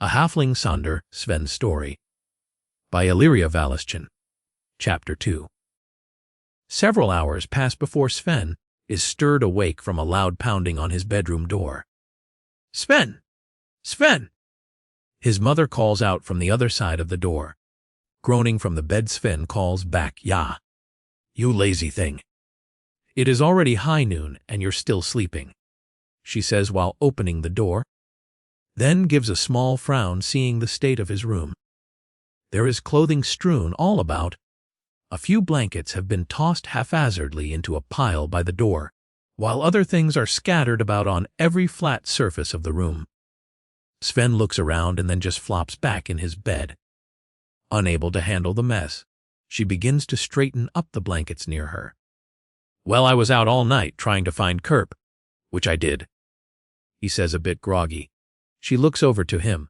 A Halfling Sonder, Sven's Story, by Illyria Valischin. Chapter 2. Several hours pass before Sven is stirred awake from a loud pounding on his bedroom door. "Sven! Sven!" His mother calls out from the other side of the door. Groaning from the bed, Sven calls back, "Ya! You lazy thing! It is already high noon and you're still sleeping," she says while opening the door, then gives a small frown seeing the state of his room. There is clothing strewn all about. A few blankets have been tossed haphazardly into a pile by the door, while other things are scattered about on every flat surface of the room. Sven looks around and then just flops back in his bed. Unable to handle the mess, she begins to straighten up the blankets near her. "Well, I was out all night trying to find Kerp, which I did," he says a bit groggy. She looks over to him.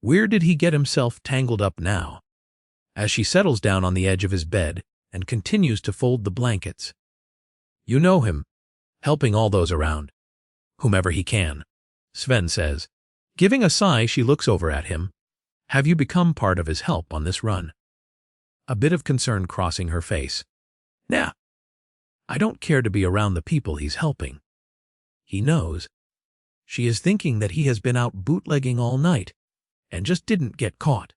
Where did he get himself tangled up now? As she settles down on the edge of his bed and continues to fold the blankets. "You know him, helping all those around, whomever he can," Sven says. Giving a sigh, she looks over at him. "Have you become part of his help on this run?" A bit of concern crossing her face. "Nah, I don't care to be around the people he's helping." He knows. She is thinking that he has been out bootlegging all night and just didn't get caught.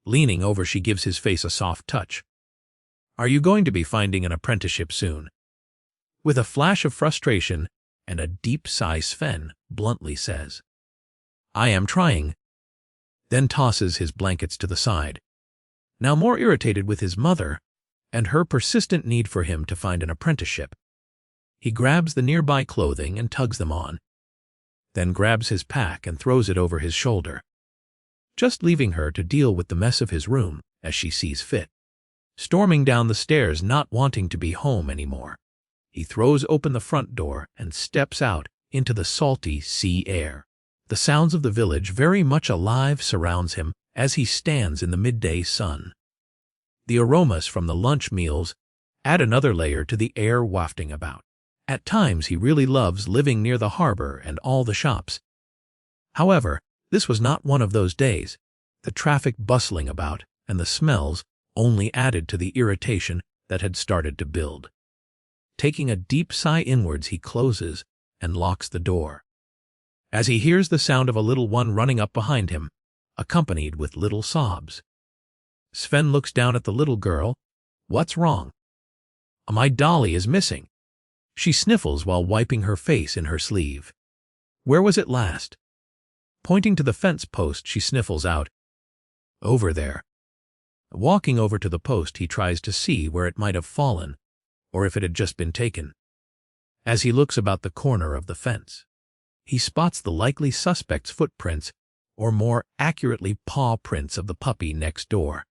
Leaning over, she gives his face a soft touch. "Are you going to be finding an apprenticeship soon?" With a flash of frustration and a deep sigh, Sven bluntly says, "I am trying," then tosses his blankets to the side. Now more irritated with his mother and her persistent need for him to find an apprenticeship, he grabs the nearby clothing and tugs them on, then grabs his pack and throws it over his shoulder, just leaving her to deal with the mess of his room as she sees fit. Storming down the stairs, not wanting to be home anymore, he throws open the front door and steps out into the salty sea air. The sounds of the village, very much alive, surrounds him as he stands in the midday sun. The aromas from the lunch meals add another layer to the air wafting about. At times he really loves living near the harbor and all the shops. However, this was not one of those days. The traffic bustling about and the smells only added to the irritation that had started to build. Taking a deep sigh inwards, he closes and locks the door. As he hears the sound of a little one running up behind him, accompanied with little sobs. Sven looks down at the little girl. "What's wrong?" "My dolly is missing." She sniffles while wiping her face in her sleeve. "Where was it last?" Pointing to the fence post, she sniffles out, "Over there." Walking over to the post, he tries to see where it might have fallen, or if it had just been taken. As he looks about the corner of the fence, he spots the likely suspect's footprints, or more accurately paw prints of the puppy next door.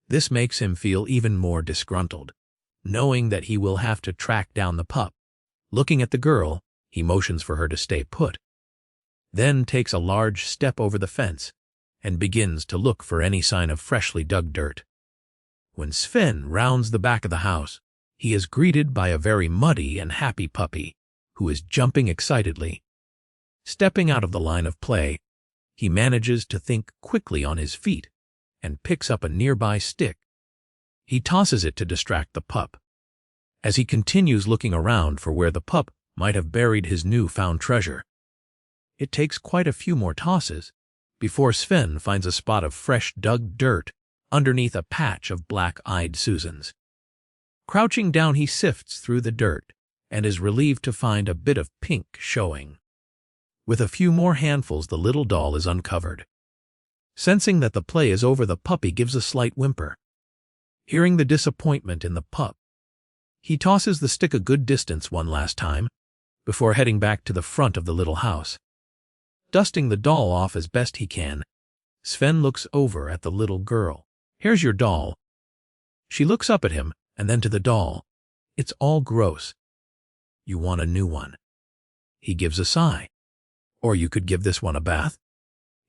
This makes him feel even more disgruntled, knowing that he will have to track down the pup. Looking at the girl, he motions for her to stay put, then takes a large step over the fence and begins to look for any sign of freshly dug dirt. When Sven rounds the back of the house, he is greeted by a very muddy and happy puppy who is jumping excitedly. Stepping out of the line of play, he manages to think quickly on his feet and picks up a nearby stick. He tosses it to distract the pup. As he continues looking around for where the pup might have buried his new-found treasure, it takes quite a few more tosses before Sven finds a spot of fresh dug dirt underneath a patch of black-eyed Susans. Crouching down, he sifts through the dirt and is relieved to find a bit of pink showing. With a few more handfuls, the little doll is uncovered. Sensing that the play is over, the puppy gives a slight whimper. Hearing the disappointment in the pup, he tosses the stick a good distance one last time before heading back to the front of the little house. Dusting the doll off as best he can, Sven looks over at the little girl. "Here's your doll." She looks up at him and then to the doll. "It's all gross. You want a new one." He gives a sigh. "Or you could give this one a bath."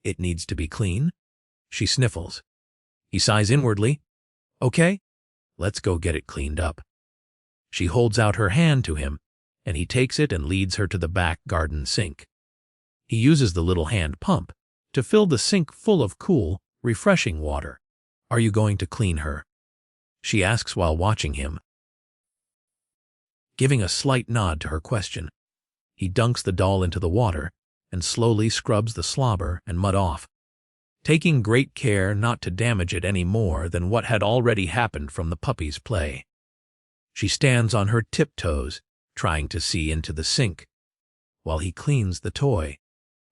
"It needs to be clean." She sniffles. He sighs inwardly. "Okay, let's go get it cleaned up." She holds out her hand to him, and he takes it and leads her to the back garden sink. He uses the little hand pump to fill the sink full of cool, refreshing water. Are you going to clean her? She asks while watching him. Giving a slight nod to her question, he dunks the doll into the water and slowly scrubs the slobber and mud off, taking great care not to damage it any more than what had already happened from the puppy's play. She stands on her tiptoes, trying to see into the sink, while he cleans the toy.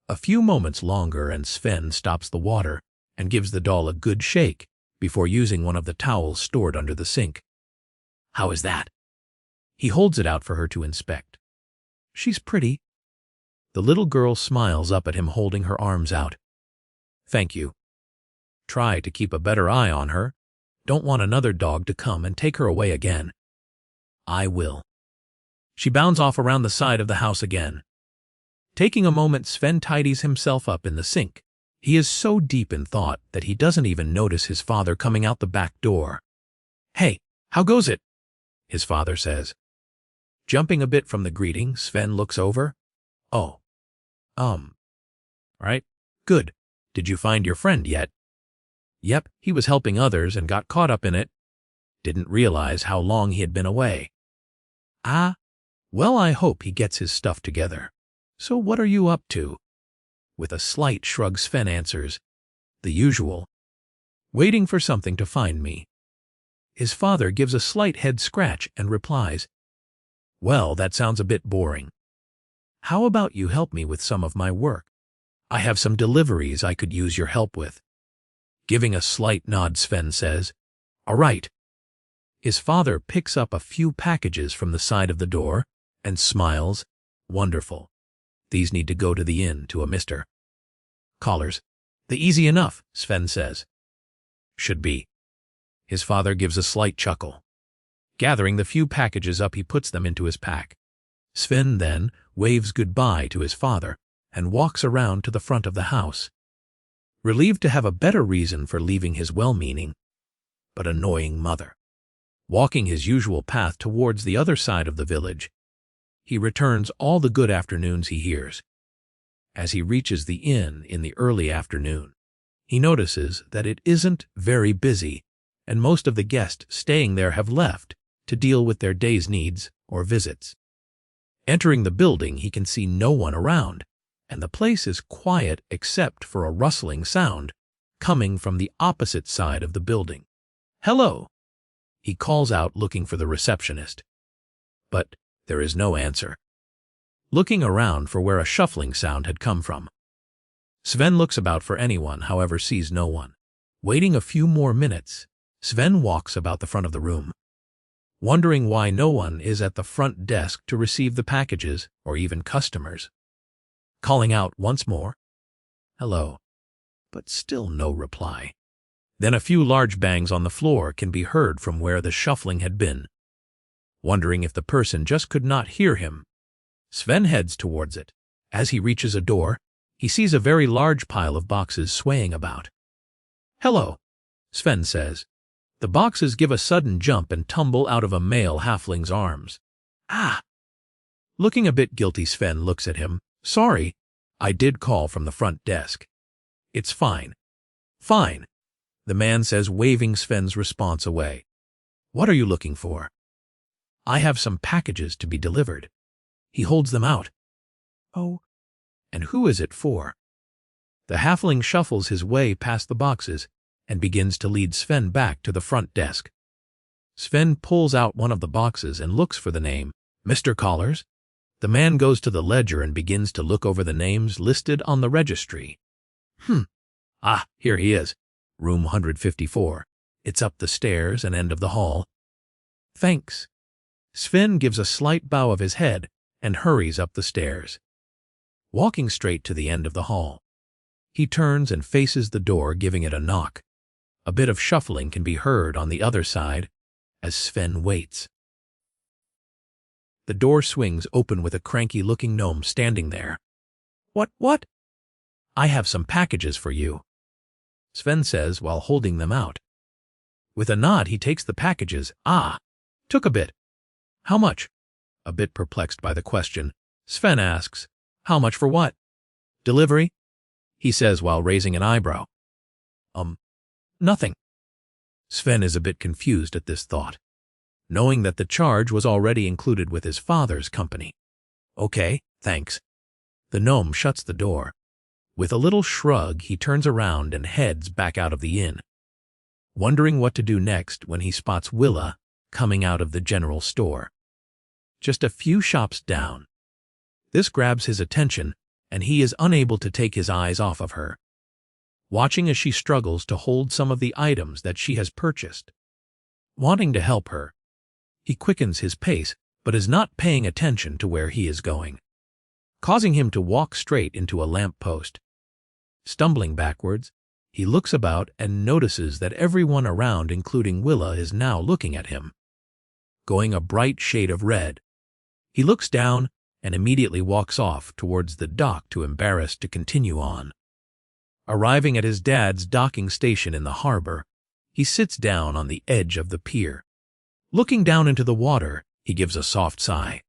A few moments longer and Sven stops the water and gives the doll a good shake before using one of the towels stored under the sink. How is that? He holds it out for her to inspect. She's pretty. The little girl smiles up at him, holding her arms out. Thank you. Try to keep a better eye on her. Don't want another dog to come and take her away again. I will. She bounds off around the side of the house again. Taking a moment, Sven tidies himself up in the sink. He is so deep in thought that he doesn't even notice his father coming out the back door. Hey, how goes it? His father says. Jumping a bit from the greeting, Sven looks over. Oh. Right? Good. Did you find your friend yet? Yep, he was helping others and got caught up in it. Didn't realize how long he had been away. Ah, well, I hope he gets his stuff together. So what are you up to? With a slight shrug, Sven answers, the usual. Waiting for something to find me. His father gives a slight head scratch and replies, well, that sounds a bit boring. How about you help me with some of my work? I have some deliveries I could use your help with. Giving a slight nod, Sven says, all right. His father picks up a few packages from the side of the door and smiles, wonderful. These need to go to the inn to a Mr. Collars. The easy enough, Sven says. Should be. His father gives a slight chuckle. Gathering the few packages up, he puts them into his pack. Sven then waves goodbye to his father and walks around to the front of the house, relieved to have a better reason for leaving his well-meaning but annoying mother. Walking his usual path towards the other side of the village, he returns all the good afternoons he hears. As he reaches the inn in the early afternoon, he notices that it isn't very busy, and most of the guests staying there have left to deal with their day's needs or visits. Entering the building, he can see no one around, and the place is quiet except for a rustling sound coming from the opposite side of the building. Hello, he calls out, looking for the receptionist. But there is no answer. Looking around for where a shuffling sound had come from, Sven looks about for anyone, however sees no one. Waiting a few more minutes, Sven walks about the front of the room, wondering why no one is at the front desk to receive the packages or even customers. Calling out once more, hello, but still no reply. Then a few large bangs on the floor can be heard from where the shuffling had been. Wondering if the person just could not hear him, Sven heads towards it. As he reaches a door, he sees a very large pile of boxes swaying about. Hello, Sven says. The boxes give a sudden jump and tumble out of a male halfling's arms. Ah! Looking a bit guilty, Sven looks at him. Sorry, I did call from the front desk. It's fine. Fine, the man says, waving Sven's response away. What are you looking for? I have some packages to be delivered. He holds them out. Oh, and who is it for? The halfling shuffles his way past the boxes and begins to lead Sven back to the front desk. Sven pulls out one of the boxes and looks for the name, Mr. Collars. The man goes to the ledger and begins to look over the names listed on the registry. Ah, here he is. Room 154. It's up the stairs and end of the hall. Thanks. Sven gives a slight bow of his head and hurries up the stairs. Walking straight to the end of the hall, he turns and faces the door, giving it a knock. A bit of shuffling can be heard on the other side as Sven waits. The door swings open with a cranky-looking gnome standing there. What? I have some packages for you, Sven says while holding them out. With a nod, he takes the packages. Ah, took a bit. How much? A bit perplexed by the question, Sven asks, how much for what? Delivery? he says while raising an eyebrow. Nothing. Sven is a bit confused at this thought, knowing that the charge was already included with his father's company. Okay, thanks. The gnome shuts the door. With a little shrug, he turns around and heads back out of the inn, wondering what to do next when he spots Willa coming out of the general store, just a few shops down. This grabs his attention, and he is unable to take his eyes off of her, watching as she struggles to hold some of the items that she has purchased. Wanting to help her, he quickens his pace but is not paying attention to where he is going, causing him to walk straight into a lamp post. Stumbling backwards, he looks about and notices that everyone around, including Willa, is now looking at him, going a bright shade of red. He looks down and immediately walks off towards the dock, too embarrassed to continue on. Arriving at his dad's docking station in the harbor, he sits down on the edge of the pier. Looking down into the water, he gives a soft sigh.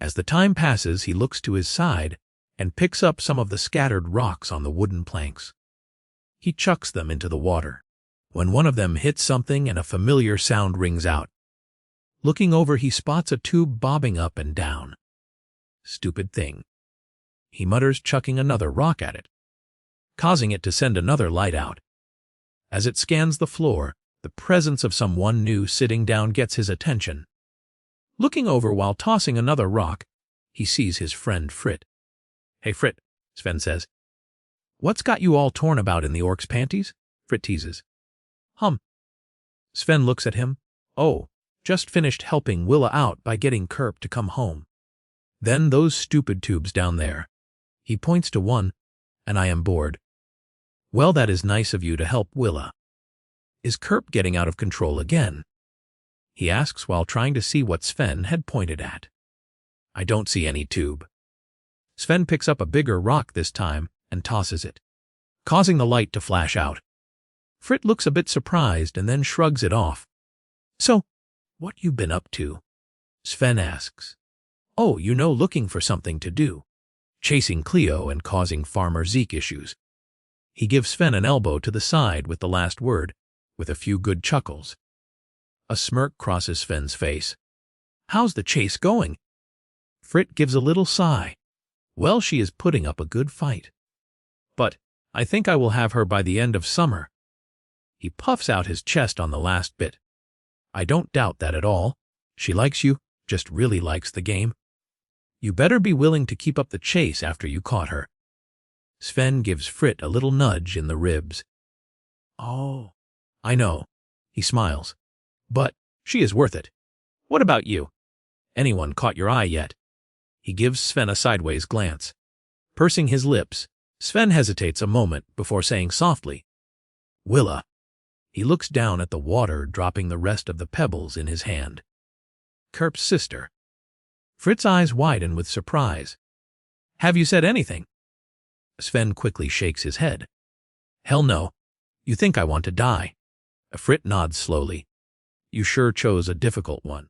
As the time passes, he looks to his side and picks up some of the scattered rocks on the wooden planks. He chucks them into the water, when one of them hits something and a familiar sound rings out. Looking over, he spots a tube bobbing up and down. Stupid thing, he mutters, chucking another rock at it, causing it to send another light out. As it scans the floor, the presence of someone new sitting down gets his attention. Looking over while tossing another rock, he sees his friend Frit. Hey Frit, Sven says. What's got you all torn about in the orc's panties? Frit teases. Sven looks at him. Oh, just finished helping Willa out by getting Kerp to come home. Then those stupid tubes down there. He points to one, and I am bored. Well, that is nice of you to help Willa. Is Kerp getting out of control again? He asks while trying to see what Sven had pointed at. I don't see any tube. Sven picks up a bigger rock this time and tosses it, causing the light to flash out. Frit looks a bit surprised and then shrugs it off. So, what you been up to? Sven asks. Oh, looking for something to do. Chasing Cleo and causing Farmer Zeke issues. He gives Sven an elbow to the side with the last word, with a few good chuckles. A smirk crosses Sven's face. How's the chase going? Frit gives a little sigh. Well, she is putting up a good fight. But I think I will have her by the end of summer. He puffs out his chest on the last bit. I don't doubt that at all. She likes you, just really likes the game. You better be willing to keep up the chase after you caught her. Sven gives Frit a little nudge in the ribs. Oh, I know. He smiles. But she is worth it. What about you? Anyone caught your eye yet? He gives Sven a sideways glance. Pursing his lips, Sven hesitates a moment before saying softly, Willa. He looks down at the water, dropping the rest of the pebbles in his hand. Kerp's sister. Frit's eyes widen with surprise. Have you said anything? Sven quickly shakes his head. Hell no. You think I want to die? Frit nods slowly. You sure chose a difficult one.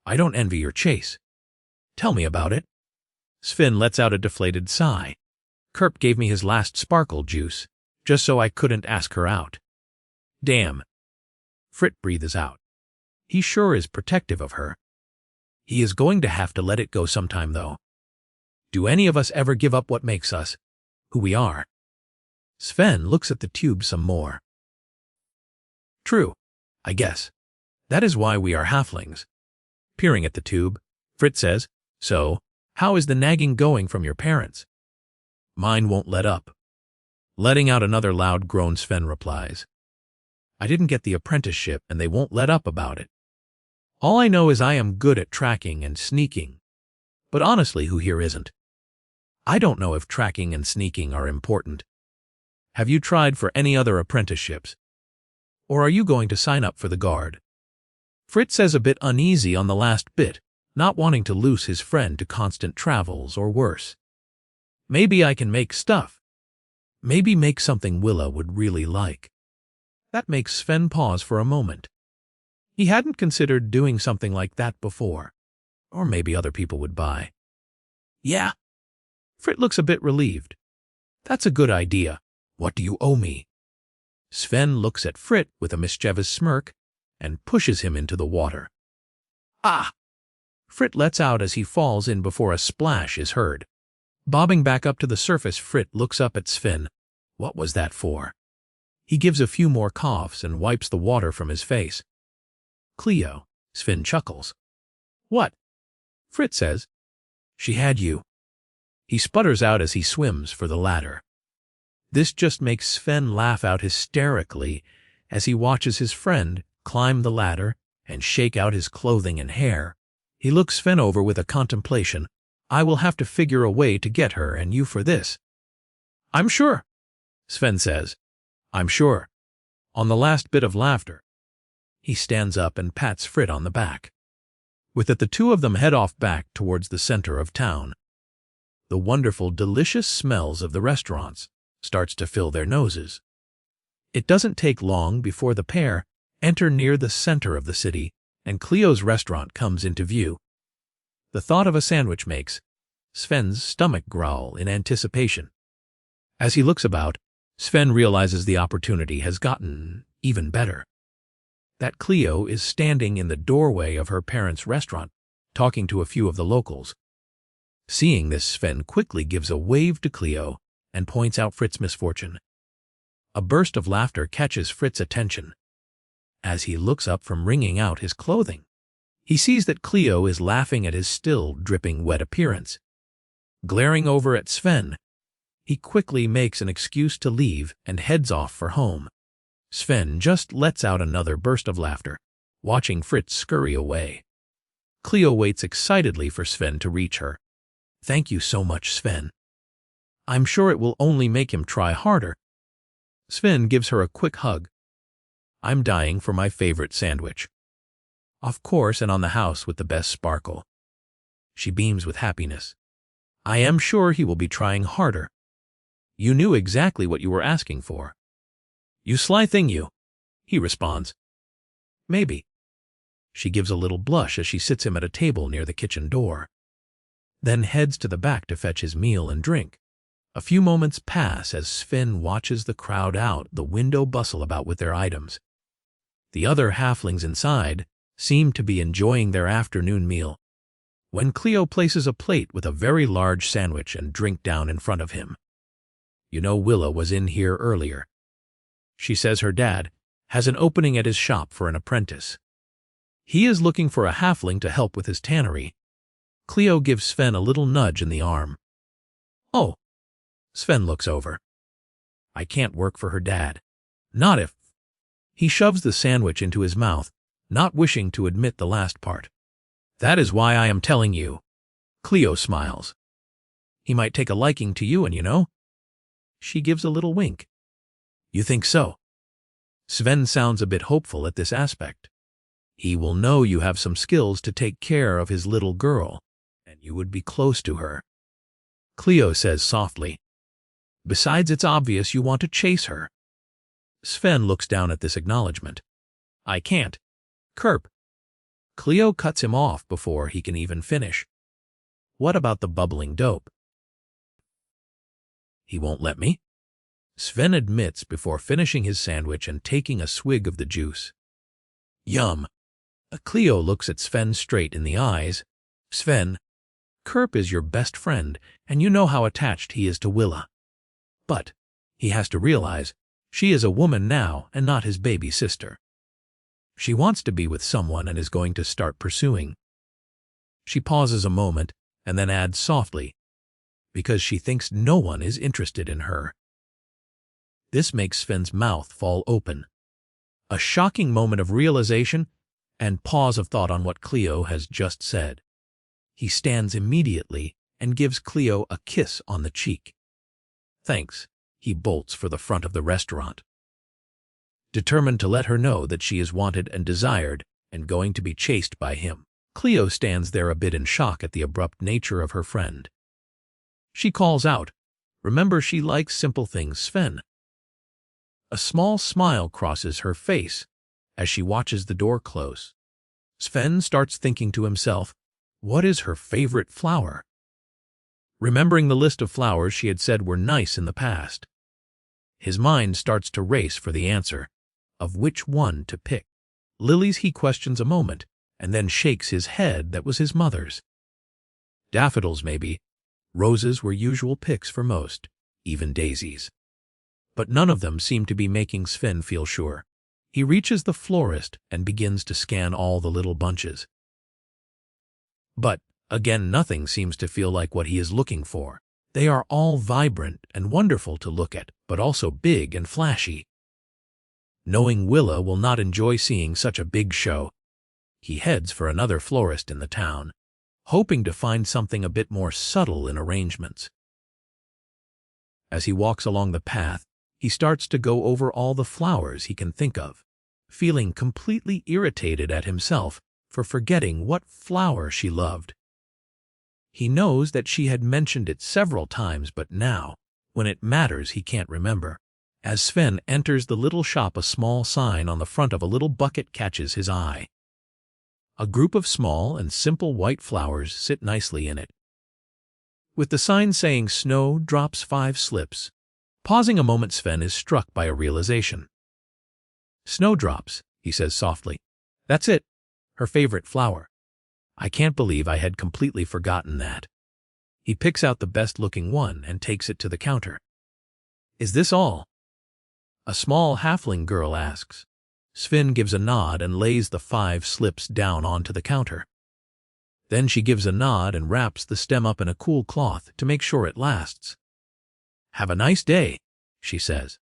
I don't envy your chase. Tell me about it. Sven lets out a deflated sigh. Kerp gave me his last sparkle juice, just so I couldn't ask her out. Damn. Frit breathes out. He sure is protective of her. He is going to have to let it go sometime, though. Do any of us ever give up what makes us who we are? Sven looks at the tube some more. True, I guess. That is why we are halflings. Peering at the tube, Frit says, So, how is the nagging going from your parents? Mine won't let up. Letting out another loud groan, Sven replies. I didn't get the apprenticeship and they won't let up about it. All I know is I am good at tracking and sneaking. But honestly, who here isn't? I don't know if tracking and sneaking are important. Have you tried for any other apprenticeships? Or are you going to sign up for the guard? Frit says, a bit uneasy on the last bit, not wanting to lose his friend to constant travels or worse. Maybe I can make stuff. Maybe make something Willa would really like. That makes Sven pause for a moment. He hadn't considered doing something like that before. Or maybe other people would buy. Yeah. Frit looks a bit relieved. That's a good idea. What do you owe me? Sven looks at Frit with a mischievous smirk and pushes him into the water. Ah! Frit lets out as he falls in before a splash is heard. Bobbing back up to the surface, Frit looks up at Sven. What was that for? He gives a few more coughs and wipes the water from his face. Cleo, Sven chuckles. What? Frit says. She had you. He sputters out as he swims for the ladder. This just makes Sven laugh out hysterically as he watches his friend climb the ladder and shake out his clothing and hair. He looks Sven over with a contemplation. I will have to figure a way to get her and you for this. I'm sure, Sven says. I'm sure. On the last bit of laughter, he stands up and pats Frit on the back. With it, the two of them head off back towards the center of town. The wonderful, delicious smells of the restaurants starts to fill their noses. It doesn't take long before the pair enter near the center of the city, and Cleo's restaurant comes into view. The thought of a sandwich makes Sven's stomach growl in anticipation. As he looks about, Sven realizes the opportunity has gotten even better. That Cleo is standing in the doorway of her parents' restaurant, talking to a few of the locals. Seeing this, Sven quickly gives a wave to Cleo and points out Frit's misfortune. A burst of laughter catches Frit's attention. As he looks up from wringing out his clothing, he sees that Cleo is laughing at his still dripping wet appearance. Glaring over at Sven, he quickly makes an excuse to leave and heads off for home. Sven just lets out another burst of laughter, watching Frit scurry away. Cleo waits excitedly for Sven to reach her. Thank you so much, Sven. I'm sure it will only make him try harder. Sven gives her a quick hug. I'm dying for my favorite sandwich. Of course, and on the house with the best sparkle. She beams with happiness. I am sure he will be trying harder. You knew exactly what you were asking for. You sly thing, you, he responds. Maybe. She gives a little blush as she sits him at a table near the kitchen door, then heads to the back to fetch his meal and drink. A few moments pass as Sven watches the crowd out the window bustle about with their items. The other halflings inside seem to be enjoying their afternoon meal, when Cleo places a plate with a very large sandwich and drink down in front of him. You know, Willa was in here earlier. She says her dad has an opening at his shop for an apprentice. He is looking for a halfling to help with his tannery. Cleo gives Sven a little nudge in the arm. Oh. Sven looks over. I can't work for her dad. Not if. He shoves the sandwich into his mouth, not wishing to admit the last part. That is why I am telling you. Cleo smiles. He might take a liking to you, and you know. She gives a little wink. You think so? Sven sounds a bit hopeful at this aspect. He will know you have some skills to take care of his little girl, and you would be close to her. Cleo says softly. Besides, it's obvious you want to chase her. Sven looks down at this acknowledgement. I can't. Kerp. Cleo cuts him off before he can even finish. What about the bubbling dope? He won't let me? Sven admits before finishing his sandwich and taking a swig of the juice. Yum. Cleo looks at Sven straight in the eyes. Sven, Kerp is your best friend, and you know how attached he is to Willa. But he has to realize she is a woman now and not his baby sister. She wants to be with someone and is going to start pursuing. She pauses a moment and then adds softly, because she thinks no one is interested in her. This makes Sven's mouth fall open. A shocking moment of realization and pause of thought on what Cleo has just said. He stands immediately and gives Cleo a kiss on the cheek. Thanks, he bolts for the front of the restaurant, determined to let her know that she is wanted and desired and going to be chased by him. Cleo stands there a bit in shock at the abrupt nature of her friend. She calls out, remember, she likes simple things, Sven. A small smile crosses her face as she watches the door close. Sven starts thinking to himself, what is her favorite flower? remembering the list of flowers she had said were nice in the past. His mind starts to race for the answer of which one to pick. Lilies he questions a moment, and then shakes his head that was his mother's. Daffodils, maybe. Roses were usual picks for most, even daisies. But none of them seemed to be making Sven feel sure. He reaches the florist and begins to scan all the little bunches. But, again, nothing seems to feel like what he is looking for. They are all vibrant and wonderful to look at, but also big and flashy. Knowing Willa will not enjoy seeing such a big show, he heads for another florist in the town, hoping to find something a bit more subtle in arrangements. As he walks along the path, he starts to go over all the flowers he can think of, feeling completely irritated at himself for forgetting what flower she loved. He knows that she had mentioned it several times, but now, when it matters, he can't remember. As Sven enters the little shop, a small sign on the front of a little bucket catches his eye. A group of small and simple white flowers sit nicely in it, with the sign saying "Snow drops 5 slips." Pausing a moment, Sven is struck by a realization. "Snowdrops," he says softly. "That's it, her favorite flower. I can't believe I had completely forgotten that." He picks out the best-looking one and takes it to the counter. "Is this all?" a small halfling girl asks. Sven gives a nod and lays the 5 slips down onto the counter. Then she gives a nod and wraps the stem up in a cool cloth to make sure it lasts. "Have a nice day," she says.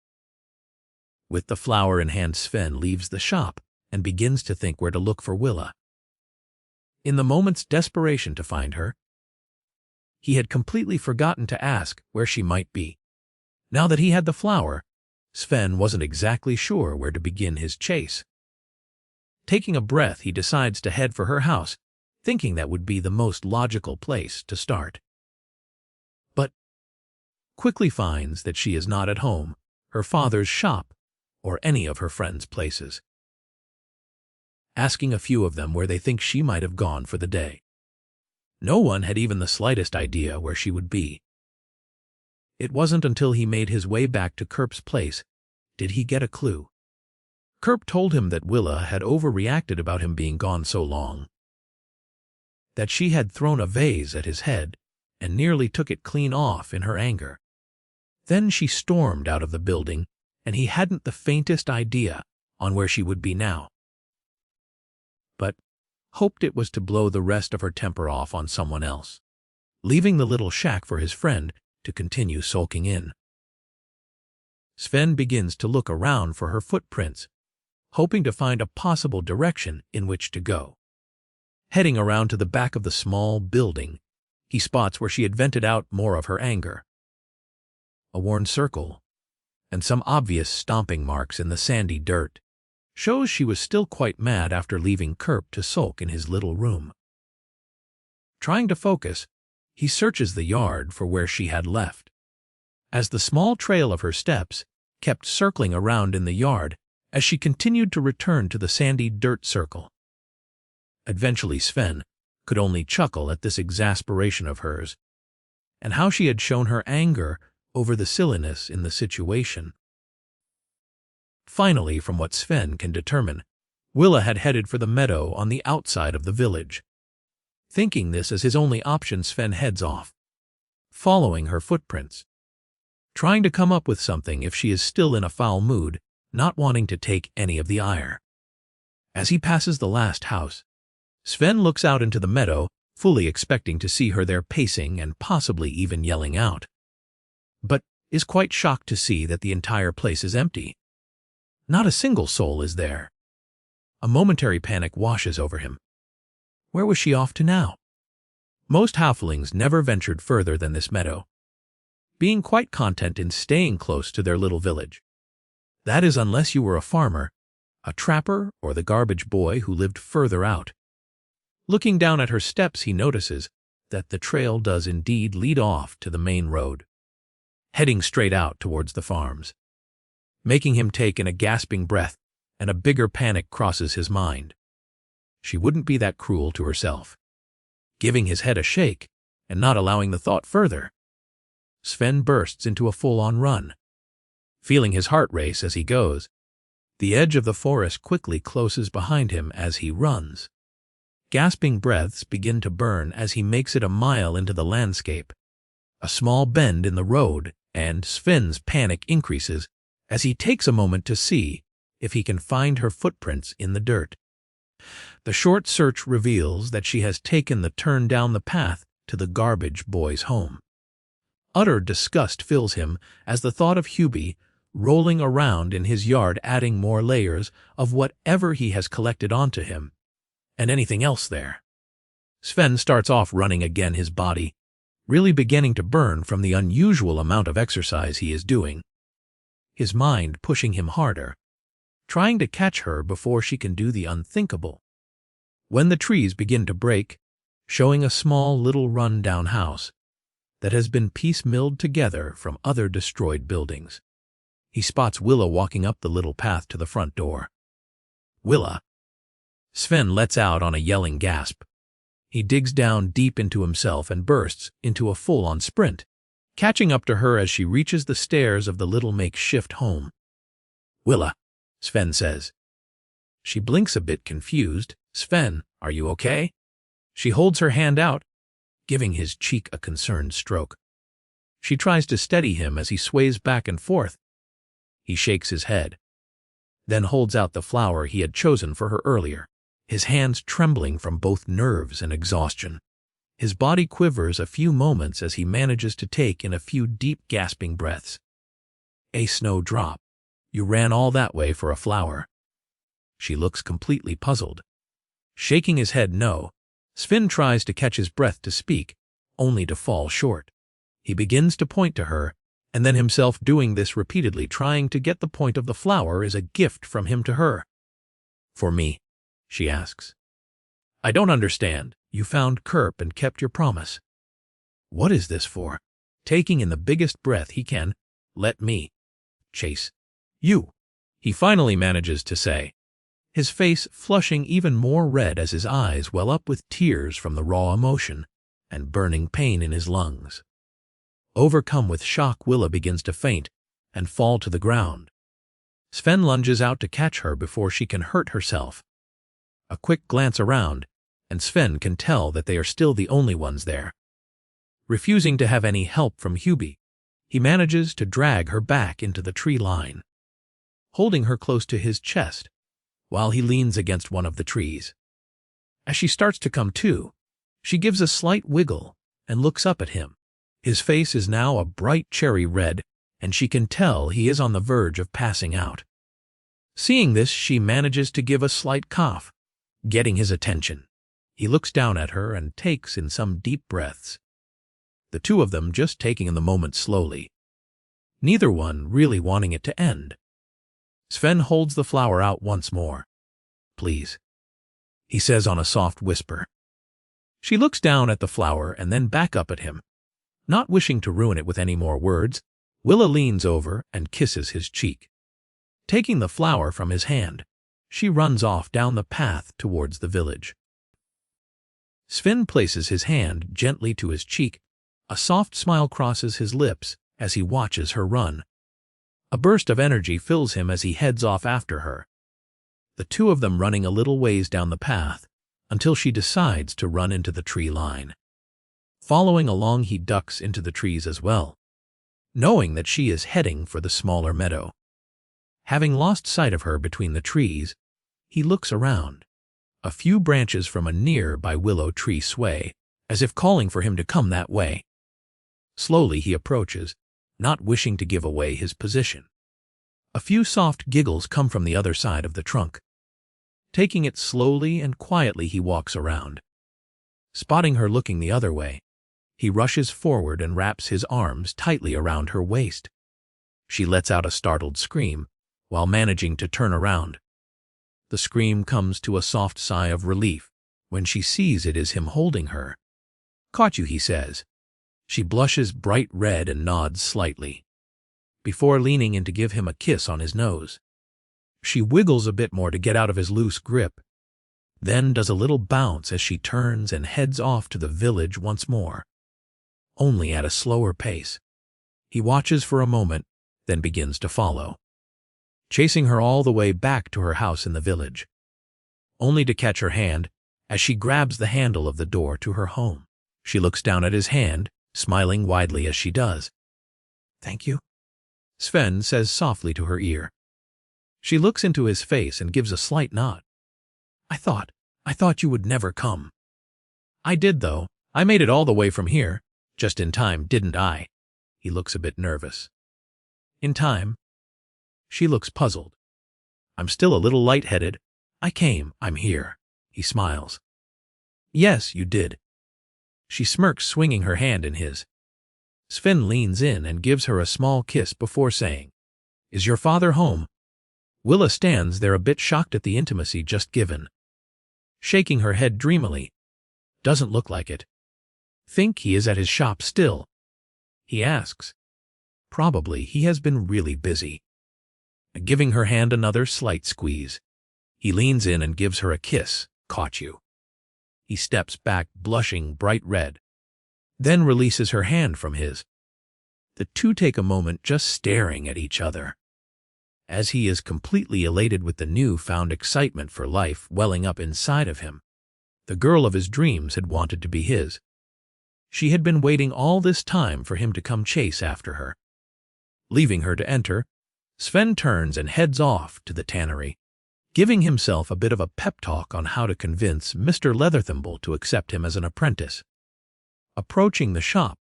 With the flower in hand, Sven leaves the shop and begins to think where to look for Willa. In the moment's desperation to find her, he had completely forgotten to ask where she might be. Now that he had the flower, Sven wasn't exactly sure where to begin his chase. Taking a breath, he decides to head for her house, thinking that would be the most logical place to start. But quickly finds that she is not at home, her father's shop, or any of her friends' places. Asking a few of them where they think she might have gone for the day. No one had even the slightest idea where she would be. It wasn't until he made his way back to Kerp's place did he get a clue. Kerp told him that Willa had overreacted about him being gone so long, that she had thrown a vase at his head and nearly took it clean off in her anger. Then she stormed out of the building, and he hadn't the faintest idea on where she would be now, but hoped it was to blow the rest of her temper off on someone else, leaving the little shack for his friend to continue sulking in. Sven begins to look around for her footprints, hoping to find a possible direction in which to go. Heading around to the back of the small building, he spots where she had vented out more of her anger. A worn circle and some obvious stomping marks in the sandy dirt shows she was still quite mad after leaving Kerp to sulk in his little room. Trying to focus, he searches the yard for where she had left, as the small trail of her steps kept circling around in the yard as she continued to return to the sandy dirt circle. Eventually, Sven could only chuckle at this exasperation of hers, and how she had shown her anger over the silliness in the situation. Finally, from what Sven can determine, Willa had headed for the meadow on the outside of the village. Thinking this as his only option, Sven heads off, following her footprints, trying to come up with something if she is still in a foul mood, not wanting to take any of the ire. As he passes the last house, Sven looks out into the meadow, fully expecting to see her there pacing and possibly even yelling out, but is quite shocked to see that the entire place is empty. Not a single soul is there. A momentary panic washes over him. Where was she off to now? Most halflings never ventured further than this meadow, being quite content in staying close to their little village. That is, unless you were a farmer, a trapper, or the garbage boy who lived further out. Looking down at her steps, he notices that the trail does indeed lead off to the main road, heading straight out towards the farms. Making him take in a gasping breath, and a bigger panic crosses his mind. She wouldn't be that cruel to herself. Giving his head a shake, and not allowing the thought further. Sven bursts into a full-on run. Feeling his heart race as he goes, the edge of the forest quickly closes behind him as he runs. Gasping breaths begin to burn as he makes it a mile into the landscape. A small bend in the road, and Sven's panic increases as he takes a moment to see if he can find her footprints in the dirt. The short search reveals that she has taken the turn down the path to the garbage boy's home. Utter disgust fills him as the thought of Hubie rolling around in his yard, adding more layers of whatever he has collected onto him, and anything else there. Sven starts off running again, his body really beginning to burn from the unusual amount of exercise he is doing, his mind pushing him harder, trying to catch her before she can do the unthinkable. When the trees begin to break, showing a small little run-down house that has been piece-milled together from other destroyed buildings, he spots Willa walking up the little path to the front door. Willa! Sven lets out on a yelling gasp. He digs down deep into himself and bursts into a full-on sprint, catching up to her as she reaches the stairs of the little makeshift home. Willa, Sven says. She blinks a bit confused. Sven, are you okay? She holds her hand out, giving his cheek a concerned stroke. She tries to steady him as he sways back and forth. He shakes his head, then holds out the flower he had chosen for her earlier, his hands trembling from both nerves and exhaustion. His body quivers a few moments as he manages to take in a few deep gasping breaths. A snowdrop. You ran all that way for a flower. She looks completely puzzled. Shaking his head no, Sven tries to catch his breath to speak, only to fall short. He begins to point to her, and then himself doing this repeatedly, trying to get the point of the flower is a gift from him to her. For me, she asks. I don't understand. You found Kerp and kept your promise. What is this for? Taking in the biggest breath he can, let me chase you, he finally manages to say, his face flushing even more red as his eyes well up with tears from the raw emotion and burning pain in his lungs. Overcome with shock, Willa begins to faint and fall to the ground. Sven lunges out to catch her before she can hurt herself. A quick glance around, and Sven can tell that they are still the only ones there. Refusing to have any help from Hubie, he manages to drag her back into the tree line, holding her close to his chest while he leans against one of the trees. As she starts to come to, she gives a slight wiggle and looks up at him. His face is now a bright cherry red, and she can tell he is on the verge of passing out. Seeing this, she manages to give a slight cough, getting his attention. He looks down at her and takes in some deep breaths, the two of them just taking in the moment slowly, neither one really wanting it to end. Sven holds the flower out once more. Please, he says on a soft whisper. She looks down at the flower and then back up at him. Not wishing to ruin it with any more words, Willa leans over and kisses his cheek. Taking the flower from his hand, she runs off down the path towards the village. Sven places his hand gently to his cheek. A soft smile crosses his lips as he watches her run. A burst of energy fills him as he heads off after her, the two of them running a little ways down the path until she decides to run into the tree line. Following along, he ducks into the trees as well, knowing that she is heading for the smaller meadow. Having lost sight of her between the trees, he looks around. A few branches from a nearby willow tree sway, as if calling for him to come that way. Slowly he approaches, not wishing to give away his position. A few soft giggles come from the other side of the trunk. Taking it slowly and quietly, he walks around. Spotting her looking the other way, he rushes forward and wraps his arms tightly around her waist. She lets out a startled scream while managing to turn around. The scream comes to a soft sigh of relief when she sees it is him holding her. Caught you, he says. She blushes bright red and nods slightly, before leaning in to give him a kiss on his nose. She wiggles a bit more to get out of his loose grip, then does a little bounce as she turns and heads off to the village once more. only at a slower pace. He watches for a moment, then begins to follow, chasing her all the way back to her house in the village, only to catch her hand as she grabs the handle of the door to her home. She looks down at his hand, smiling widely as she does. "Thank you," Sven says softly to her ear. She looks into his face and gives a slight nod. I thought you would never come." "I did, though. I made it all the way from here. Just in time, didn't I?" He looks a bit nervous. "In time?" She looks puzzled. "I'm still a little lightheaded. I'm here." He smiles. "Yes, you did." She smirks, swinging her hand in his. Sven leans in and gives her a small kiss before saying, "Is your father home?" Willa stands there a bit shocked at the intimacy just given, shaking her head dreamily. "Doesn't look like it." "Think he is at his shop still?" he asks. "Probably. He has been really busy." Giving her hand another slight squeeze, he leans in and gives her a kiss. "Caught you." He steps back, blushing bright red, then releases her hand from his. The two take a moment just staring at each other, as he is completely elated with the new-found excitement for life welling up inside of him. The girl of his dreams had wanted to be his. She had been waiting all this time for him to come chase after her. Leaving her to enter, Sven turns and heads off to the tannery, giving himself a bit of a pep talk on how to convince Mr. Leatherthimble to accept him as an apprentice. Approaching the shop,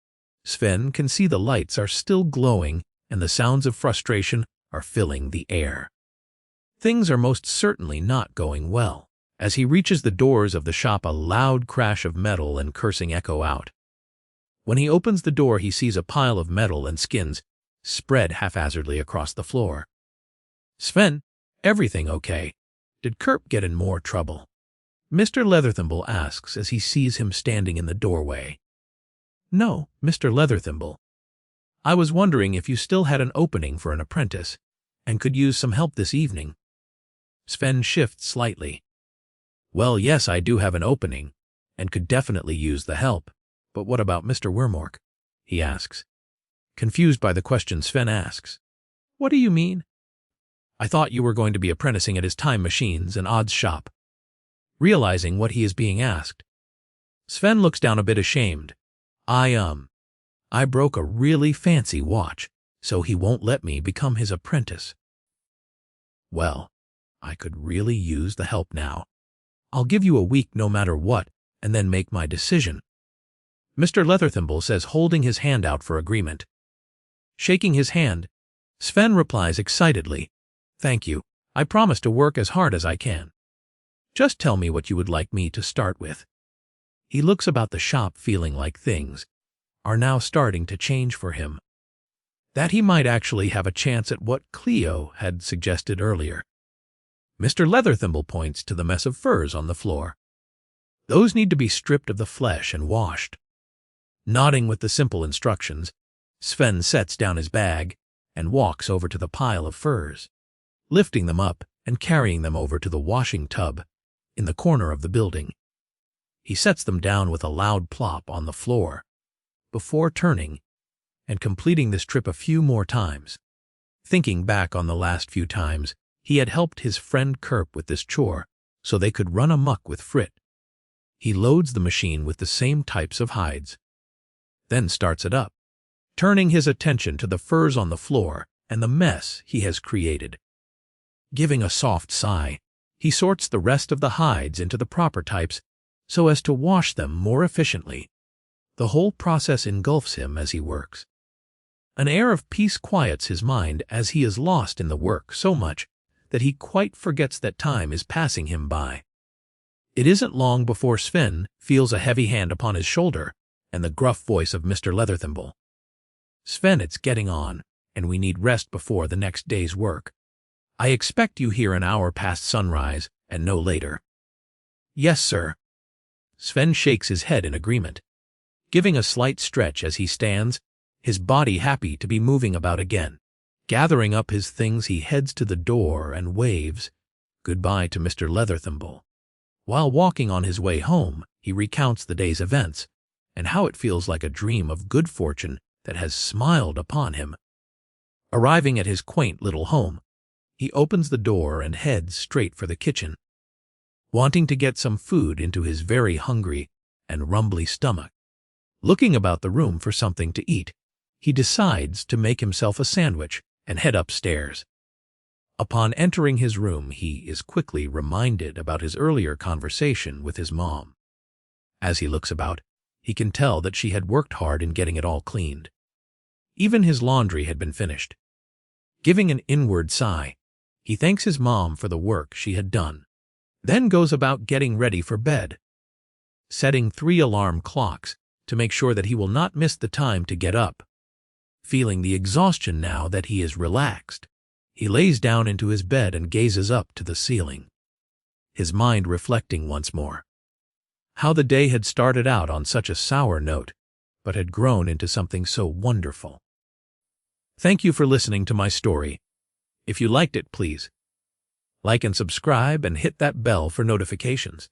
Sven can see the lights are still glowing and the sounds of frustration are filling the air. Things are most certainly not going well. As he reaches the doors of the shop, a loud crash of metal and cursing echo out. When he opens the door, he sees a pile of metal and skins spread haphazardly across the floor. "Sven, everything okay? Did Kerp get in more trouble?" Mr. Leatherthimble asks as he sees him standing in the doorway. "No, Mr. Leatherthimble. I was wondering if you still had an opening for an apprentice and could use some help this evening." Sven shifts slightly. "Well, yes, I do have an opening and could definitely use the help. But what about Mr. Wormork?" he asks, confused by the question Sven asks. "What do you mean?" "I thought you were going to be apprenticing at his time machines and odds shop." Realizing what he is being asked, Sven looks down a bit ashamed. I broke a really fancy watch, so he won't let me become his apprentice." "Well, I could really use the help now. I'll give you a week no matter what, and then make my decision," Mr. Leatherthimble says, holding his hand out for agreement. Shaking his hand, Sven replies excitedly, "Thank you. I promise to work as hard as I can. Just tell me what you would like me to start with." He looks about the shop, feeling like things are now starting to change for him, that he might actually have a chance at what Cleo had suggested earlier. Mr. Leatherthimble points to the mess of furs on the floor. Those need to be stripped of the flesh and washed. Nodding with the simple instructions, Sven sets down his bag and walks over to the pile of furs, lifting them up and carrying them over to the washing tub in the corner of the building. He sets them down with a loud plop on the floor, before turning and completing this trip a few more times. Thinking back on the last few times he had helped his friend Kerp with this chore so they could run amok with Frit, he loads the machine with the same types of hides, then starts it up, turning his attention to the furs on the floor and the mess he has created. Giving a soft sigh, he sorts the rest of the hides into the proper types so as to wash them more efficiently. The whole process engulfs him as he works. An air of peace quiets his mind as he is lost in the work so much that he quite forgets that time is passing him by. It isn't long before Sven feels a heavy hand upon his shoulder and the gruff voice of Mr. Leatherthimble. "Sven, it's getting on, and we need rest before the next day's work. I expect you here an hour past sunrise and no later." "Yes, sir." Sven shakes his head in agreement, giving a slight stretch as he stands, his body happy to be moving about again. Gathering up his things, he heads to the door and waves goodbye to Mr. Leatherthimble. While walking on his way home, he recounts the day's events and how it feels like a dream of good fortune that has smiled upon him. Arriving at his quaint little home, he opens the door and heads straight for the kitchen, wanting to get some food into his very hungry and rumbly stomach. Looking about the room for something to eat, he decides to make himself a sandwich and head upstairs. Upon entering his room, he is quickly reminded about his earlier conversation with his mom. As he looks about, he can tell that she had worked hard in getting it all cleaned. Even his laundry had been finished. Giving an inward sigh, he thanks his mom for the work she had done, then goes about getting ready for bed, setting 3 alarm clocks to make sure that he will not miss the time to get up. Feeling the exhaustion now that he is relaxed, he lays down into his bed and gazes up to the ceiling, his mind reflecting once more how the day had started out on such a sour note, but had grown into something so wonderful. Thank you for listening to my story. If you liked it, please like and subscribe and hit that bell for notifications.